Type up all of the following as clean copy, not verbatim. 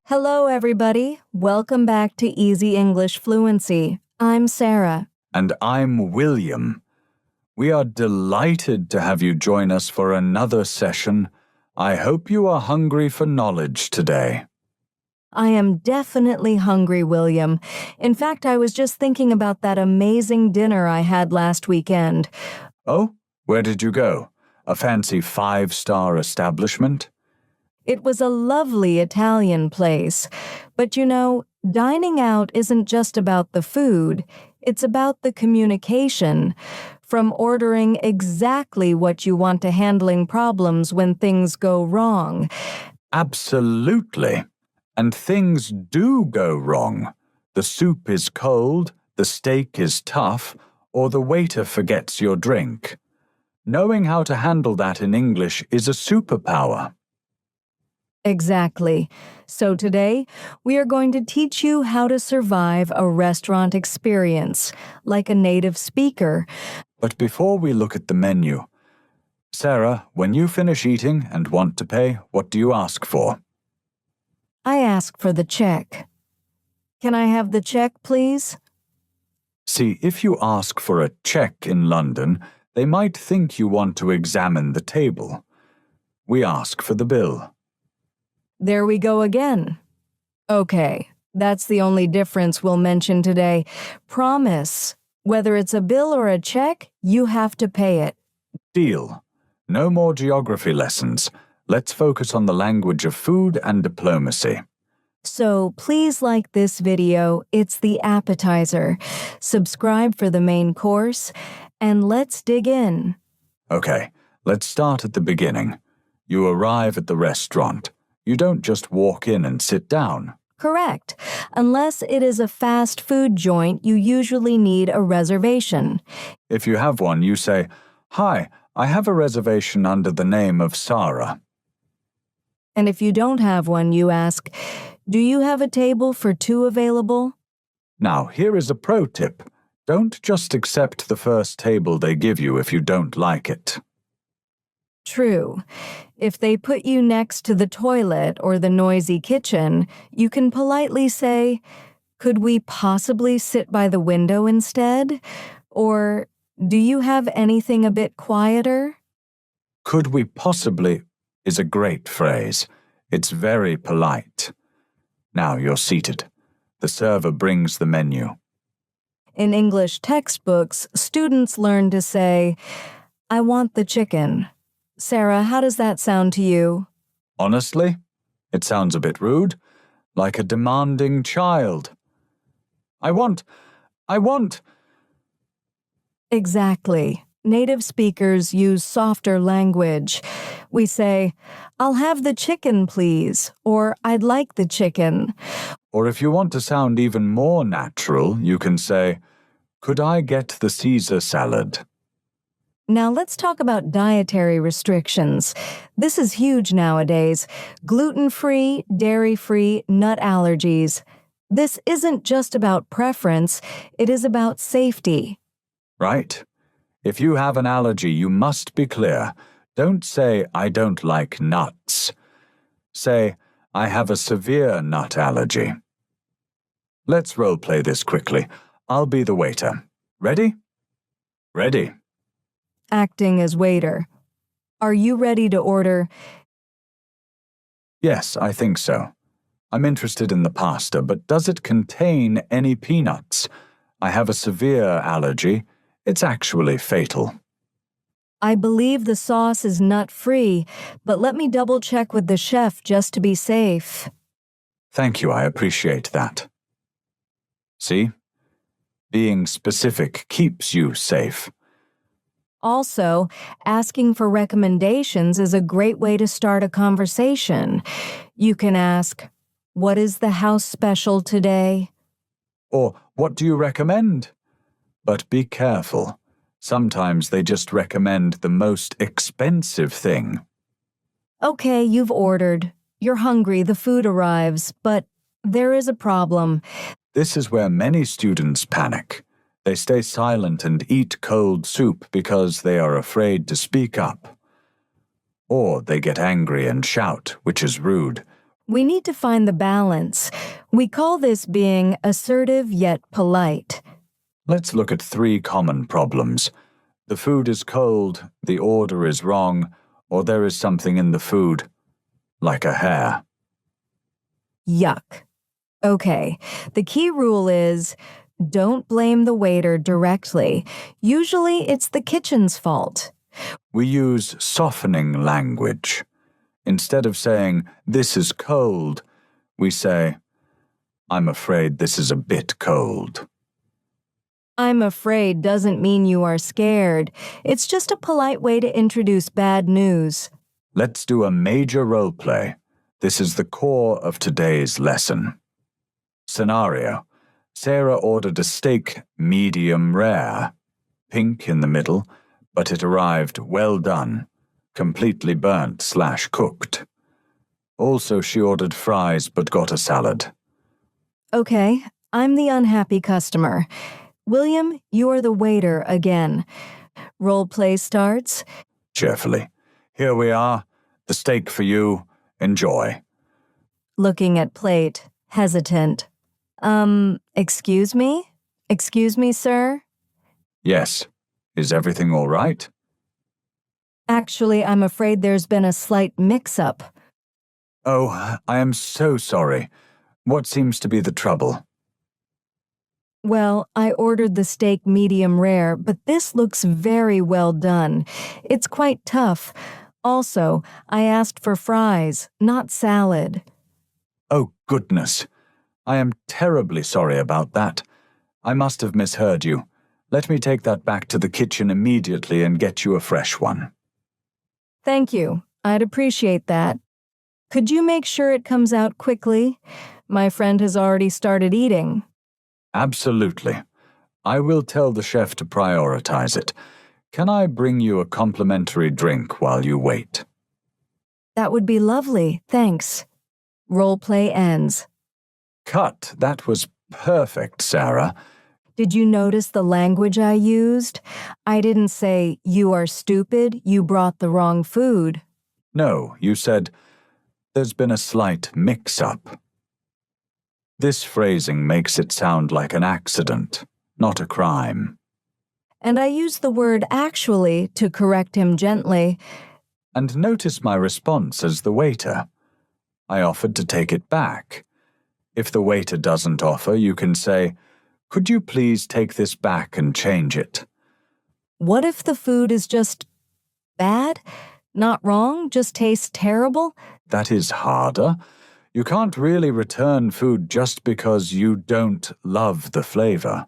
Hello, everybody. Welcome back to Easy English Fluency. I'm Sarah. And I'm William. We are delighted to have you join us for another session. I hope you are hungry for knowledge today. I am definitely hungry, William. In fact, I was just thinking about that amazing dinner I had last weekend. Oh, where did you go? A fancy 5-star establishment? It was a lovely Italian place. But you know, dining out isn't just about the food. It's about the communication. From ordering exactly what you want to handling problems when things go wrong. Absolutely. And things do go wrong. The soup is cold, the steak is tough, or the waiter forgets your drink. Knowing how to handle that in English is a superpower. Exactly. So today, we are going to teach you how to survive a restaurant experience, like a native speaker. But before we look at the menu, Sarah, when you finish eating and want to pay, what do you ask for? I ask for the check. Can I have the check, please? See, if you ask for a check in London, they might think you want to examine the table. We ask for the bill. There we go again. Okay, that's the only difference we'll mention today. Promise, whether it's a bill or a check, you have to pay it. Deal. No more geography lessons. Let's focus on the language of food and diplomacy. So please like this video, it's the appetizer. Subscribe for the main course, and let's dig in. Okay, let's start at the beginning. You arrive at the restaurant. You don't just walk in and sit down. Correct. Unless it is a fast food joint, you usually need a reservation. If you have one, you say, "Hi, I have a reservation under the name of Sarah." And if you don't have one, you ask, "Do you have a table for two available?" Now, here is a pro tip. Don't just accept the first table they give you if you don't like it. True. If they put you next to the toilet or the noisy kitchen, you can politely say, "Could we possibly sit by the window instead?" Or, "Do you have anything a bit quieter?" Could we possibly is a great phrase. It's very polite. Now you're seated. The server brings the menu. In English textbooks, students learn to say, "I want the chicken." Sarah, how does that sound to you? Honestly, it sounds a bit rude, like a demanding child. I want. Exactly. Native speakers use softer language. We say, "I'll have the chicken, please," or "I'd like the chicken." Or if you want to sound even more natural, you can say, "Could I get the Caesar salad?" Now let's talk about dietary restrictions. This is huge nowadays. Gluten-free, dairy-free, nut allergies. This isn't just about preference, it is about safety. Right? If you have an allergy, you must be clear. Don't say, "I don't like nuts." Say, "I have a severe nut allergy." Let's role-play this quickly. I'll be the waiter. Ready? Ready. Acting as waiter. Are you ready to order? Yes, I think so. I'm interested in the pasta, but does it contain any peanuts? I have a severe allergy. It's actually fatal. I believe the sauce is nut-free, but let me double-check with the chef just to be safe. Thank you, I appreciate that. See? Being specific keeps you safe. Also, asking for recommendations is a great way to start a conversation. You can ask, "What is the house special today?" Or, "What do you recommend?" But be careful. Sometimes they just recommend the most expensive thing. Okay, you've ordered. You're hungry, the food arrives, but there is a problem. This is where many students panic. They stay silent and eat cold soup because they are afraid to speak up. Or they get angry and shout, which is rude. We need to find the balance. We call this being assertive yet polite. Let's look at 3 common problems. The food is cold, the order is wrong, or there is something in the food, like a hair. Yuck. Okay, the key rule is don't blame the waiter directly. Usually it's the kitchen's fault. We use softening language. Instead of saying, "This is cold," we say, "I'm afraid this is a bit cold." I'm afraid doesn't mean you are scared. It's just a polite way to introduce bad news. Let's do a major role play. This is the core of today's lesson. Scenario: Sarah ordered a steak medium rare, pink in the middle, but it arrived well done, completely burnt/cooked. Also, she ordered fries but got a salad. Okay, I'm the unhappy customer. William, you are the waiter again. Role play starts. Cheerfully. Here we are. The steak for you. Enjoy. Looking at plate, hesitant. Excuse me? Excuse me, sir? Yes. Is everything all right? Actually, I'm afraid there's been a slight mix-up. Oh, I am so sorry. What seems to be the trouble? Well, I ordered the steak medium rare, but this looks very well done. It's quite tough. Also, I asked for fries, not salad. Oh, goodness. I am terribly sorry about that. I must have misheard you. Let me take that back to the kitchen immediately and get you a fresh one. Thank you. I'd appreciate that. Could you make sure it comes out quickly? My friend has already started eating. Absolutely. I will tell the chef to prioritize it. Can I bring you a complimentary drink while you wait? That would be lovely, thanks. Role play ends. Cut. That was perfect, Sarah. Did you notice the language I used? I didn't say, "You are stupid, you brought the wrong food." No, you said, "There's been a slight mix-up." This phrasing makes it sound like an accident, not a crime. And I used the word actually to correct him gently. And notice my response as the waiter. I offered to take it back. If the waiter doesn't offer, you can say, "Could you please take this back and change it?" What if the food is just bad? Not wrong, just tastes terrible? That is harder. You can't really return food just because you don't love the flavor.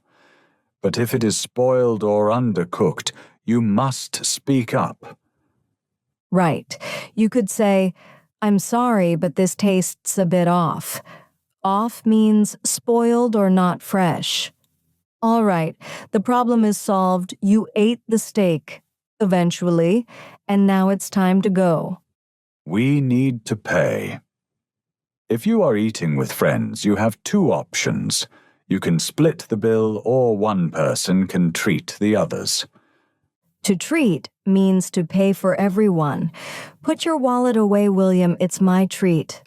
But if it is spoiled or undercooked, you must speak up. Right. You could say, "I'm sorry, but this tastes a bit off." Off means spoiled or not fresh. All right, the problem is solved. You ate the steak, eventually, and now it's time to go. We need to pay. If you are eating with friends, you have 2 options. You can split the bill, or one person can treat the others. To treat means to pay for everyone. Put your wallet away, William. It's my treat.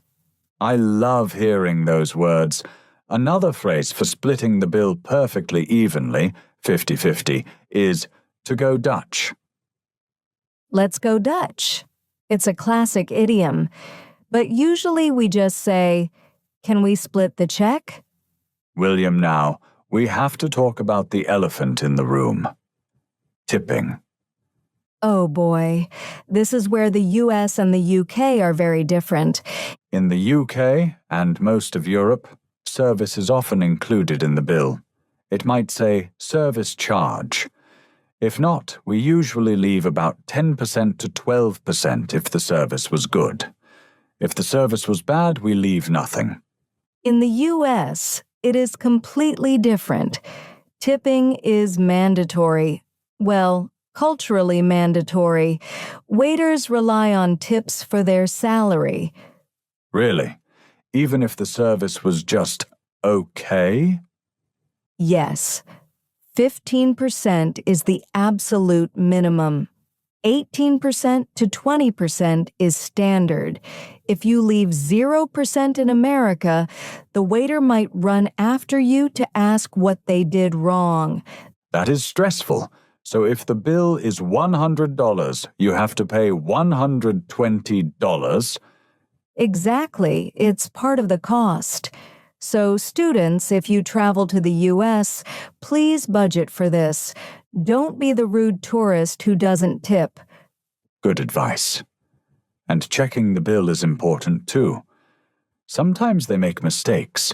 I love hearing those words. Another phrase for splitting the bill perfectly evenly, 50-50, is to go Dutch. Let's go Dutch. It's a classic idiom. But usually we just say, "Can we split the check?" William, now, we have to talk about the elephant in the room. Tipping. Oh boy, this is where the US and the UK are very different. In the UK and most of Europe, service is often included in the bill. It might say service charge. If not, we usually leave about 10% to 12% if the service was good. If the service was bad, we leave nothing. In the US, it is completely different. Tipping is mandatory. Well, culturally mandatory. Waiters rely on tips for their salary. Really? Even if the service was just okay? Yes, 15% is the absolute minimum. 18% to 20% is standard. If you leave 0% in America, the waiter might run after you to ask what they did wrong. That is stressful. So if the bill is $100, you have to pay $120. Exactly, it's part of the cost. So students, if you travel to the U.S., please budget for this. Don't be the rude tourist who doesn't tip. Good advice. And checking the bill is important too. Sometimes they make mistakes.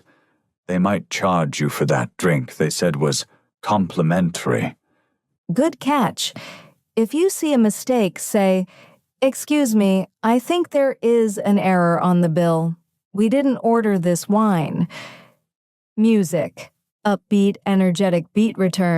They might charge you for that drink they said was complimentary. Good catch. If you see a mistake, say, "Excuse me, I think there is an error on the bill. We didn't order this wine." Music. Upbeat, energetic beat return.